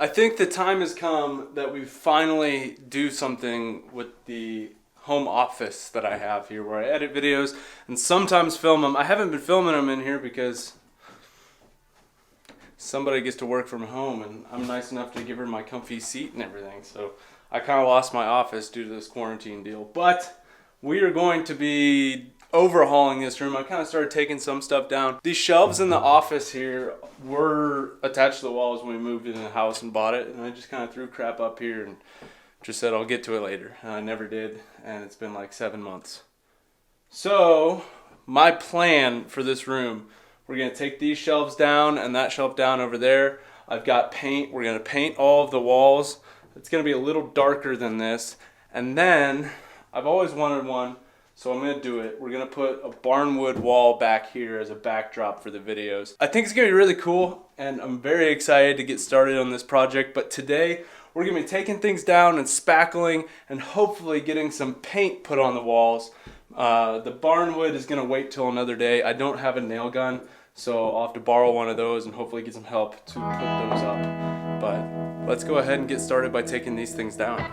I think the time has come that we finally do something with the home office that I have here, where I edit videos and sometimes film them. I haven't been filming them in here because somebody gets to work from home and I'm nice enough to give her my comfy seat and everything. So I kind of lost my office due to this quarantine deal. But we are going to be overhauling this room. I kind of started taking some stuff down. These shelves in the office here were attached to the walls when we moved into the house and bought it, and I just kind of threw crap up here and just said I'll get to it later, and I never did, and it's been like 7 months. So my plan for this room, we're going to take these shelves down and that shelf down over there. I've got paint. We're going to paint all of the walls. It's going to be a little darker than this, and then I've always wanted one, so I'm going to do it. We're going to put a barnwood wall back here as a backdrop for the videos. I think it's going to be really cool, and I'm very excited to get started on this project. But today, we're going to be taking things down and spackling and hopefully getting some paint put on the walls. The barnwood is going to wait till another day. I don't have a nail gun, so I'll have to borrow one of those and hopefully get some help to put those up. But let's go ahead and get started by taking these things down.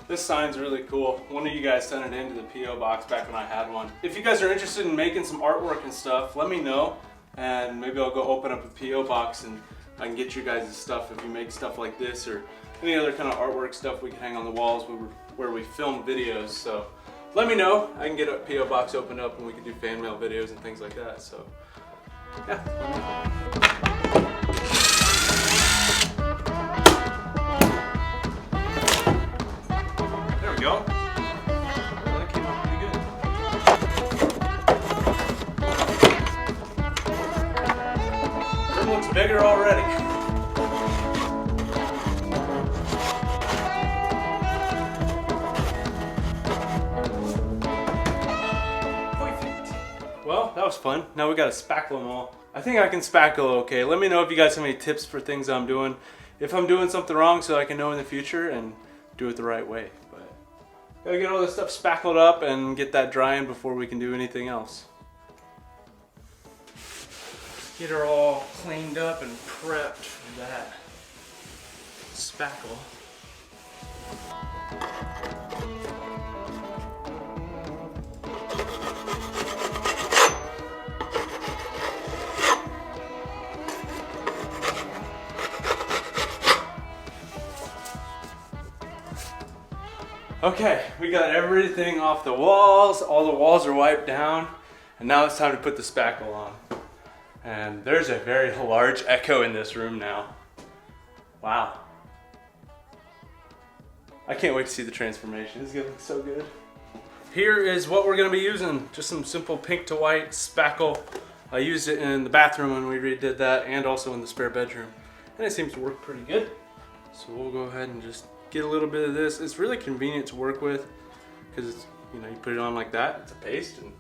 This sign's really cool. One of you guys sent it into the P.O. box back when I had one. If you guys are interested in making some artwork and stuff, let me know, and maybe I'll go open up a P.O. box and I can get you guys' stuff if you make stuff like this or any other kind of artwork stuff we can hang on the walls where we film videos. So let me know. I can get a P.O. box opened up and we can do fan mail videos and things like that. So yeah, let me know. Go. Oh, that came out pretty good. Room looks bigger already. Well, that was fun. Now we gotta spackle them all. I think I can spackle okay. Let me know if you guys have any tips for things I'm doing. If I'm doing something wrong so I can know in the future and do it the right way. Gotta get all this stuff spackled up and get that drying before we can do anything else. Get her all cleaned up and prepped for that spackle. Okay, we got everything off the walls. All the walls are wiped down, and now it's time to put the spackle on. And there's a very large echo in this room now. Wow. I can't wait to see the transformation. It's gonna look so good. Here is what we're gonna be using. Just some simple pink to white spackle. I used it in the bathroom when we redid that, and also in the spare bedroom. And it seems to work pretty good. So we'll go ahead and just get a little bit of this. It's really convenient to work with because it's, you know, you put it on like that. It's a paste, and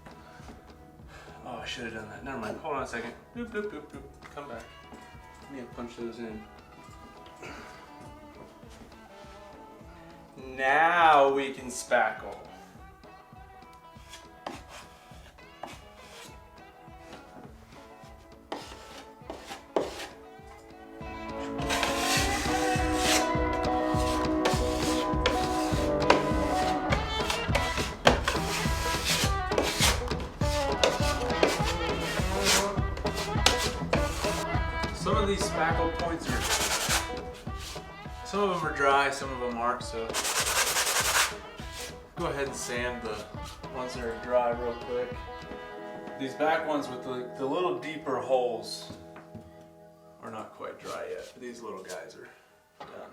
oh, I should have done that. Never mind. Hold on a second. Doop, doop, doop, doop. Come back. I need to punch those in. Now we can spackle. Some of these spackle points some of them are dry, some of them aren't, so go ahead and sand the ones that are dry real quick. These back ones with the little deeper holes are not quite dry yet. These little guys are done.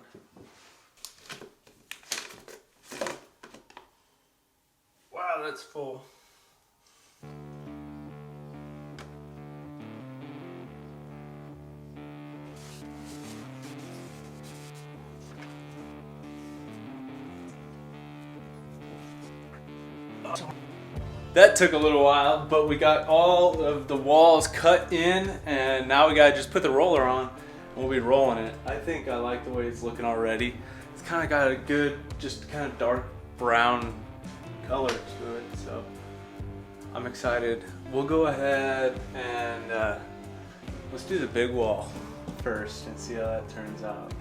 Wow, that's full. That took a little while, but we got all of the walls cut in, and now we gotta just put the roller on and we'll be rolling it. I think I like the way it's looking already. It's kind of got a good, just kind of dark brown color to it, so I'm excited. We'll go ahead and let's do the big wall first and see how that turns out.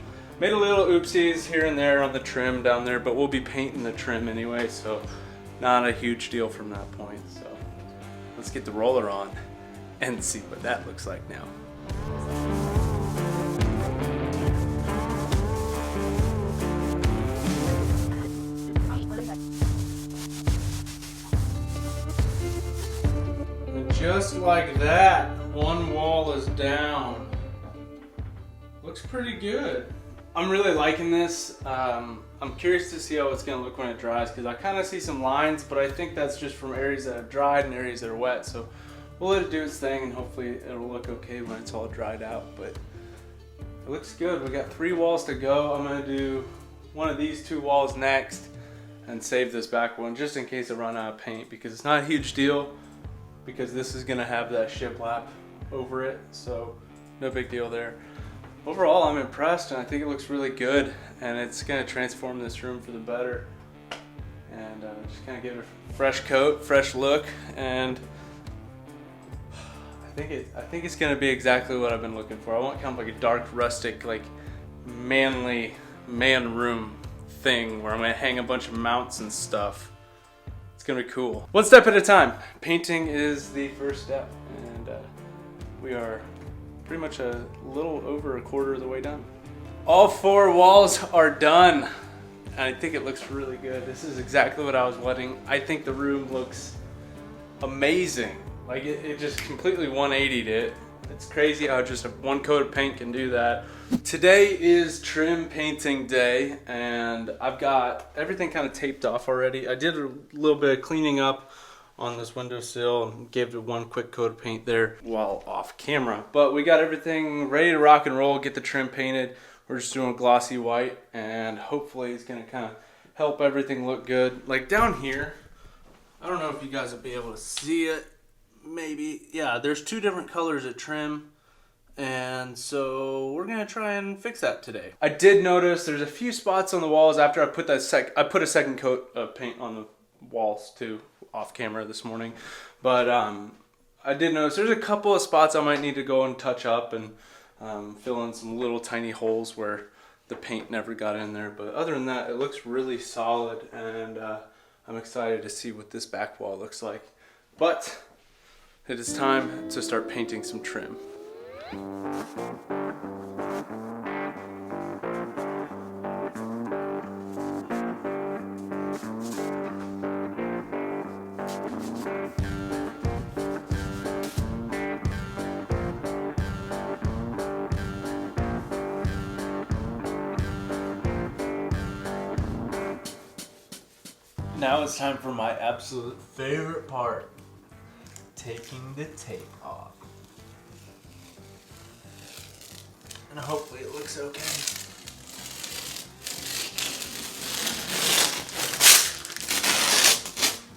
Made a little oopsies here and there on the trim down there, but we'll be painting the trim anyway, so not a huge deal from that point. So let's get the roller on and see what that looks like now. And just like that, one wall is down. Looks pretty good. I'm really liking this. I'm curious to see how it's gonna look when it dries, because I kind of see some lines, but I think that's just from areas that have dried and areas that are wet. So we'll let it do its thing and hopefully it'll look okay when it's all dried out, but it looks good. We got 3 walls to go. I'm gonna do one of these 2 walls next and save this back one just in case I run out of paint, because it's not a huge deal because this is gonna have that shiplap over it, so no big deal there. Overall, I'm impressed and I think it looks really good, and it's gonna transform this room for the better. And just kind of give it a fresh coat, fresh look, and I think it's gonna be exactly what I've been looking for. I want kind of like a dark, rustic, like manly man room thing where I'm gonna hang a bunch of mounts and stuff. It's gonna be cool. One step at a time. Painting is the first step, and we are pretty much a little over a quarter of the way done. All 4 walls are done. And I think it looks really good. This is exactly what I was wanting. I think the room looks amazing. Like it just completely 180'd it. It's crazy how just a 1 coat of paint can do that. Today is trim painting day, and I've got everything kind of taped off already. I did a little bit of cleaning up on this windowsill and gave it 1 quick coat of paint there while off camera. But we got everything ready to rock and roll, get the trim painted. We're just doing glossy white, and hopefully it's gonna kind of help everything look good. Like down here, I don't know if you guys will be able to see it, maybe. Yeah, there's 2 different colors of trim, and so we're gonna try and fix that today. I did notice there's a few spots on the walls after I put that I put a 2nd coat of paint on the walls too, off camera this morning, but I did notice there's a couple of spots I might need to go and touch up and fill in some little tiny holes where the paint never got in there. But other than that, it looks really solid, and I'm excited to see what this back wall looks like. But it is time to start painting some trim. Now it's time for my absolute favorite part, taking the tape off. And hopefully it looks okay.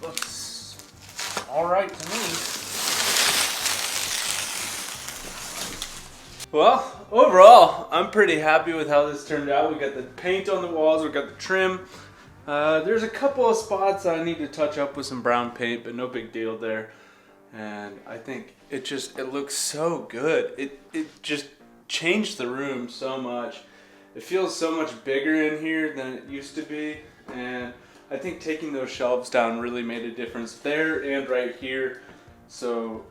Looks all right to me. Well, overall, I'm pretty happy with how this turned out. We got the paint on the walls, we got the trim. There's a couple of spots I need to touch up with some brown paint, but no big deal there. And I think it looks so good. It just changed the room so much. It feels so much bigger in here than it used to be, and I think taking those shelves down really made a difference there and right here. So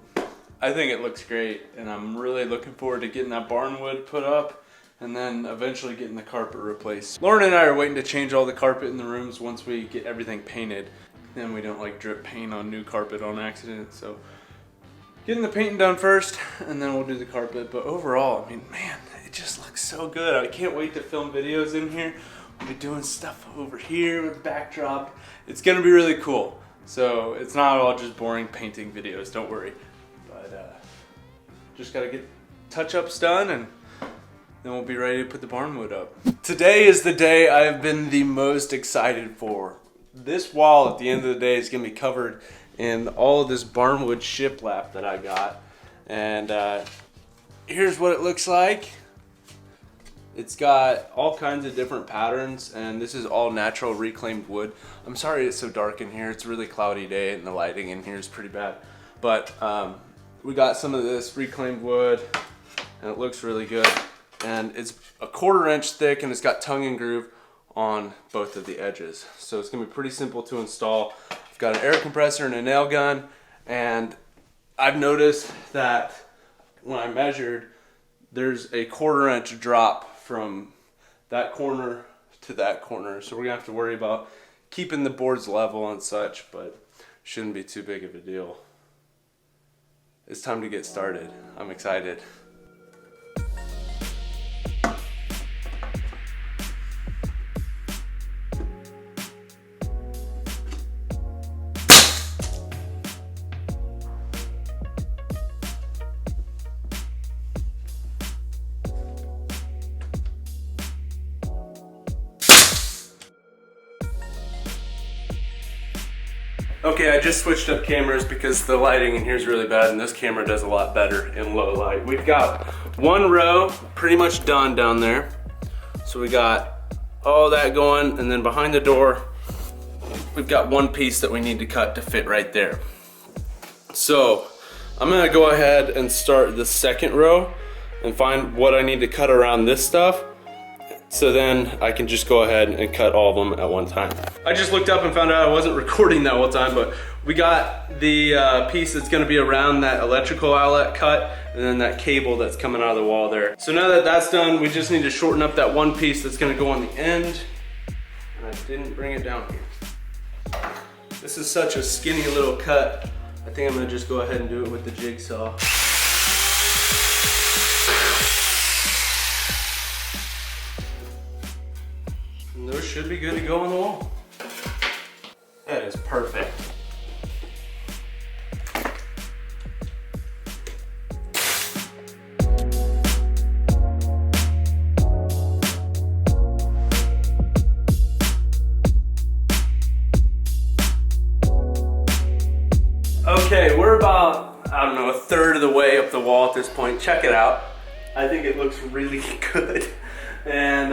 I think it looks great, and I'm really looking forward to getting that barnwood put up and then eventually getting the carpet replaced. Lauren and I are waiting to change all the carpet in the rooms once we get everything painted. Then we don't like drip paint on new carpet on accident. So getting the painting done first, and then we'll do the carpet. But overall, I mean, man, it just looks so good. I can't wait to film videos in here. We'll be doing stuff over here with the backdrop. It's gonna be really cool. So it's not all just boring painting videos, don't worry. But just gotta get touch-ups done, and then we'll be ready to put the barnwood up. Today is the day I've been the most excited for. This wall at the end of the day is gonna be covered in all of this barnwood shiplap that I got. And here's what it looks like. It's got all kinds of different patterns, and this is all natural reclaimed wood. I'm sorry it's so dark in here. It's a really cloudy day and the lighting in here is pretty bad. But we got some of this reclaimed wood and it looks really good. And it's a 1/4 inch thick and it's got tongue and groove on both of the edges. So it's gonna be pretty simple to install. I've got an air compressor and a nail gun, and I've noticed that when I measured, there's a 1/4 inch drop from that corner to that corner. So we're gonna have to worry about keeping the boards level and such, but shouldn't be too big of a deal. It's time to get started. I'm excited. Okay, I just switched up cameras because the lighting in here is really bad and this camera does a lot better in low light. We've got one row pretty much done down there. So we got all that going, and then behind the door, we've got one piece that we need to cut to fit right there. So I'm gonna go ahead and start the second row and find what I need to cut around this stuff. So then I can just go ahead and cut all of them at one time. I just looked up and found out I wasn't recording that whole time, but we got the piece that's gonna be around that electrical outlet cut, and then that cable that's coming out of the wall there. So now that that's done, we just need to shorten up that one piece that's gonna go on the end. And I didn't bring it down here. This is such a skinny little cut. I think I'm gonna just go ahead and do it with the jigsaw. Those should be good to go on the wall. That is perfect. Okay, we're about, I don't know, 1/3 of the way up the wall at this point. Check it out. I think it looks really good. And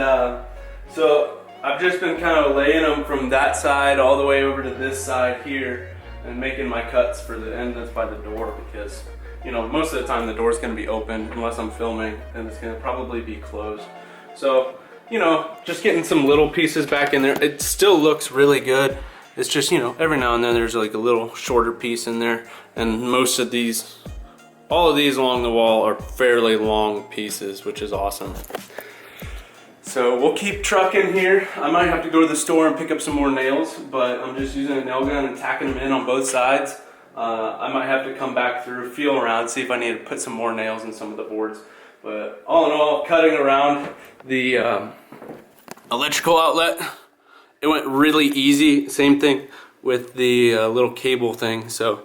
so I've just been kind of laying them from that side all the way over to this side here and making my cuts for the end that's by the door, because, you know, most of the time the door's going to be open unless I'm filming, and it's going to probably be closed. So, you know, just getting some little pieces back in there. It still looks really good. It's just, you know, every now and then there's like a little shorter piece in there, and most of these, all of these along the wall are fairly long pieces, which is awesome. So we'll keep trucking here. I might have to go to the store and pick up some more nails, but I'm just using a nail gun and tacking them in on both sides. I might have to come back through, feel around, see if I need to put some more nails in some of the boards. But all in all, cutting around the electrical outlet, it went really easy. Same thing with the little cable thing. So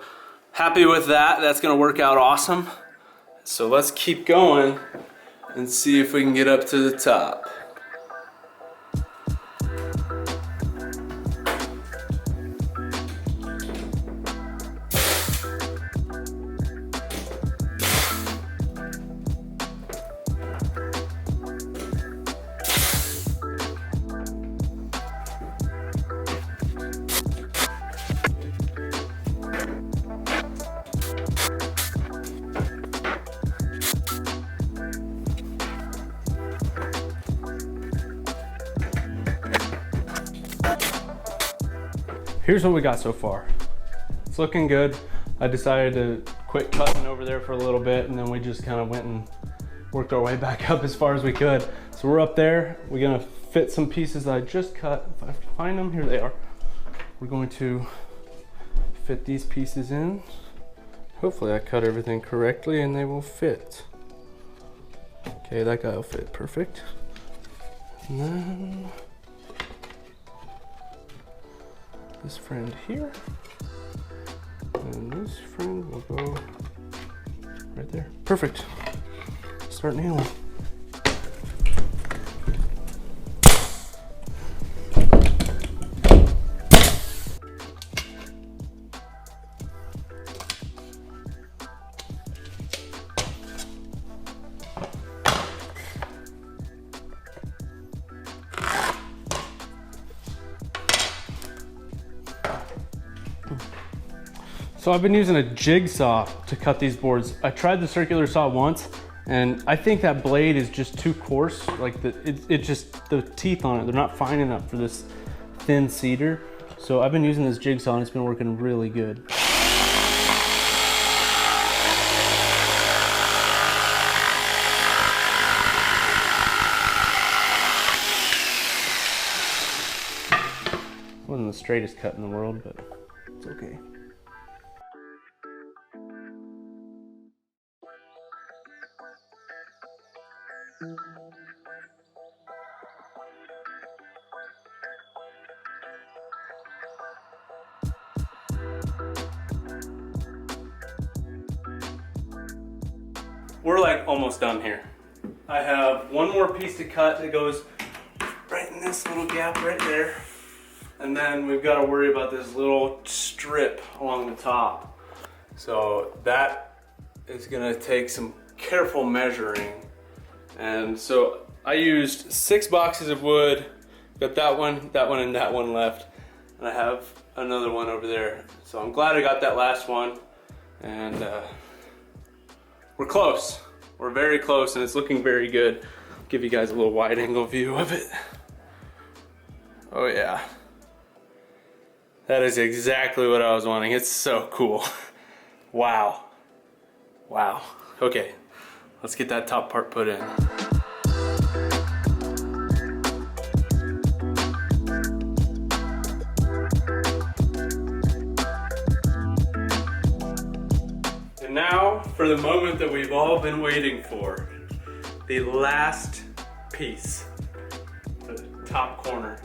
happy with that. That's gonna work out awesome. So let's keep going and see if we can get up to the top. Here's what we got so far. It's looking good. I decided to quit cutting over there for a little bit, and then we just kind of went and worked our way back up as far as we could. So we're up there. We're gonna fit some pieces that I just cut. If I find them, here they are. We're going to fit these pieces in. Hopefully I cut everything correctly and they will fit. Okay, that guy will fit perfect. And then this friend here, and this friend will go right there. Perfect. Start nailing. So I've been using a jigsaw to cut these boards. I tried the circular saw once, and I think that blade is just too coarse. Like the teeth on it, they're not fine enough for this thin cedar. So I've been using this jigsaw and it's been working really good. Wasn't the straightest cut in the world, but it's okay. We're like almost done here. I have one more piece to cut that goes right in this little gap right there. And then we've got to worry about this little strip along the top. So that is gonna take some careful measuring. And so I used 6 boxes of wood, got that one, and that one left. And I have another one over there. So I'm glad I got that last one. And we're close. We're very close and it's looking very good. I'll give you guys a little wide angle view of it. Oh yeah. That is exactly what I was wanting. It's so cool. Wow. Wow. Okay, let's get that top part put in. And now for the moment that we've all been waiting for. The last piece. The top corner.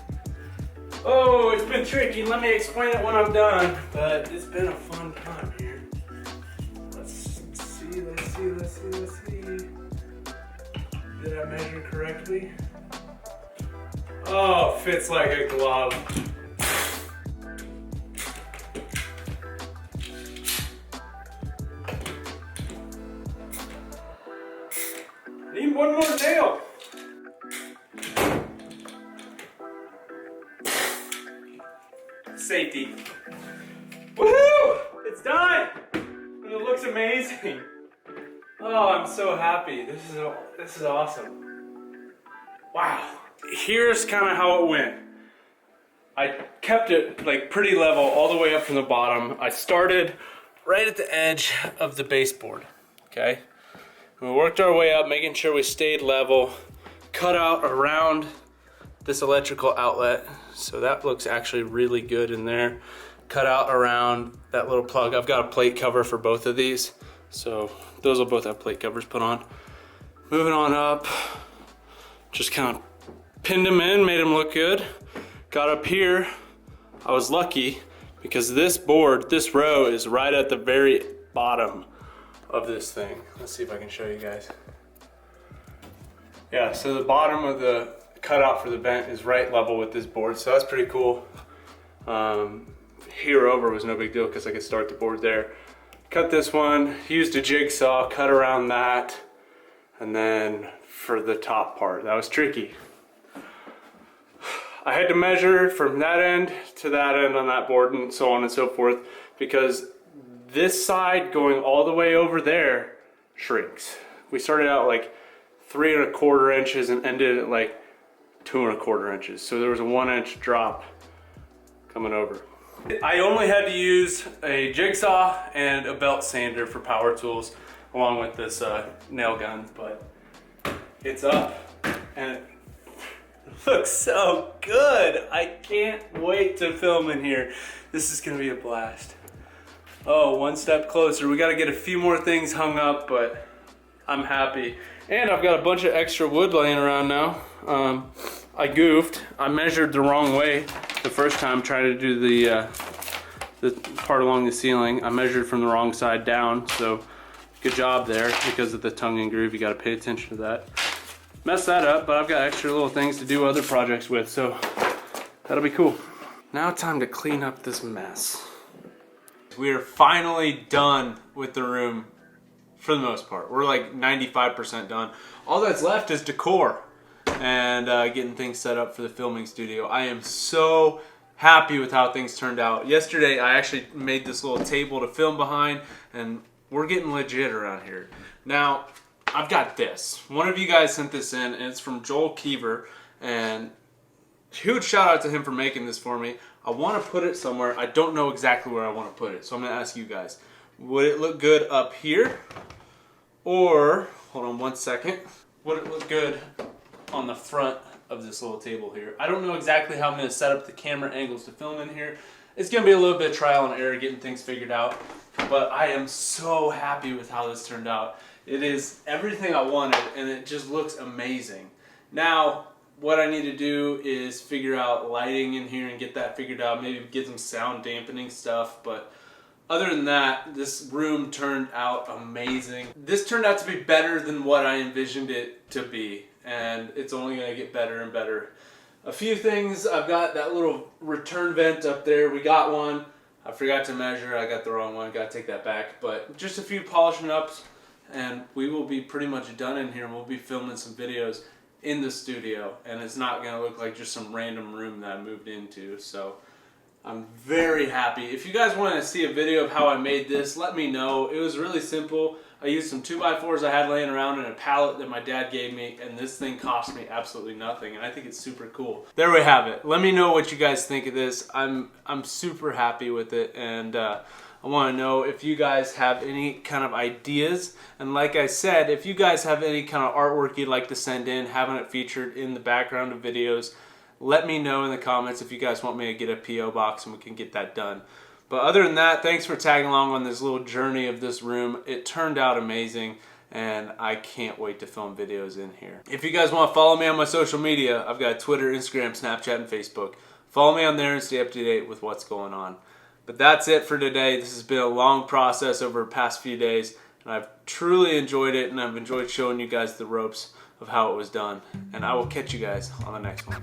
Oh, it's been tricky. Let me explain it when I'm done. But it's been a fun time here. Let's see. Did I measure correctly? Oh, fits like a glove. Need one more nail. Safety. Woohoo! It's done! And it looks amazing. Oh, I'm so happy. This is awesome. Wow. Here's kind of how it went. I kept it like pretty level all the way up from the bottom. I started right at the edge of the baseboard, okay? And we worked our way up, making sure we stayed level, cut out around this electrical outlet. So that looks actually really good in there. Cut out around that little plug. I've got a plate cover for both of these. So those will both have plate covers put on. Moving on up, just kind of pinned them in, made them look good. Got up here, I was lucky because this board, this row is right at the very bottom of this thing. Let's see if I can show you guys. Yeah, so the bottom of the cutout for the vent is right level with this board, so that's pretty cool. Here over was no big deal because I could start the board there. Cut this one, used a jigsaw, cut around that, and then for the top part, that was tricky. I had to measure from that end to that end on that board and so on and so forth because this side going all the way over there shrinks. We started out like 3 1/4 inches and ended at like 2 1/4 inches. So there was a 1 inch drop coming over. I only had to use a jigsaw and a belt sander for power tools along with this nail gun, but it's up and it looks so good. I can't wait to film in here. This is gonna be a blast. Oh, one step closer. We gotta get a few more things hung up, but I'm happy. And I've got a bunch of extra wood laying around now. I goofed. I measured the wrong way the first time trying to do the part along the ceiling. I measured from the wrong side down, so good job there. Because of the tongue and groove, you gotta pay attention to that. Messed that up, but I've got extra little things to do other projects with, so that'll be cool. Now time to clean up this mess. We are finally done with the room for the most part. We're like 95% done. All that's left is decor and getting things set up for the filming studio. I am so happy with how things turned out. Yesterday I actually made this little table to film behind, and we're getting legit around here. Now, I've got this. One of you guys sent this in, and it's from Joel Keever, and huge shout out to him for making this for me. I want to put it somewhere. I don't know exactly where I want to put it, so I'm going to ask you guys. Would it look good up here? Or, hold on one second, would it look good on the front of this little table here? I don't know exactly how I'm going to set up the camera angles to film in here. It's going to be a little bit of trial and error getting things figured out, but I am so happy with how this turned out. It is everything I wanted, and it just looks amazing. Now, what I need to do is figure out lighting in here and get that figured out, maybe get some sound dampening stuff, but other than that, this room turned out amazing. This turned out to be better than what I envisioned it to be, and it's only going to get better and better. A few things, I've got that little return vent up there. We got one. I forgot to measure. I got the wrong one. Got to take that back. But just a few polishing ups, and we will be pretty much done in here, and we'll be filming some videos in the studio, and it's not going to look like just some random room that I moved into. So I'm very happy. If you guys want to see a video of how I made this, let me know. It was really simple. I used some 2x4s I had laying around in a pallet that my dad gave me, and this thing cost me absolutely nothing, and I think it's super cool. There we have it. Let me know what you guys think of this. I'm super happy with it, and I want to know if you guys have any kind of ideas, and like I said, if you guys have any kind of artwork you'd like to send in, having it featured in the background of videos, let me know in the comments if you guys want me to get a P.O. box and we can get that done. But other than that, thanks for tagging along on this little journey of this room. It turned out amazing, and I can't wait to film videos in here. If you guys want to follow me on my social media, I've got Twitter, Instagram, Snapchat, and Facebook. Follow me on there and stay up to date with what's going on. But that's it for today. This has been a long process over the past few days, and I've truly enjoyed it, and I've enjoyed showing you guys the ropes of how it was done. And I will catch you guys on the next one.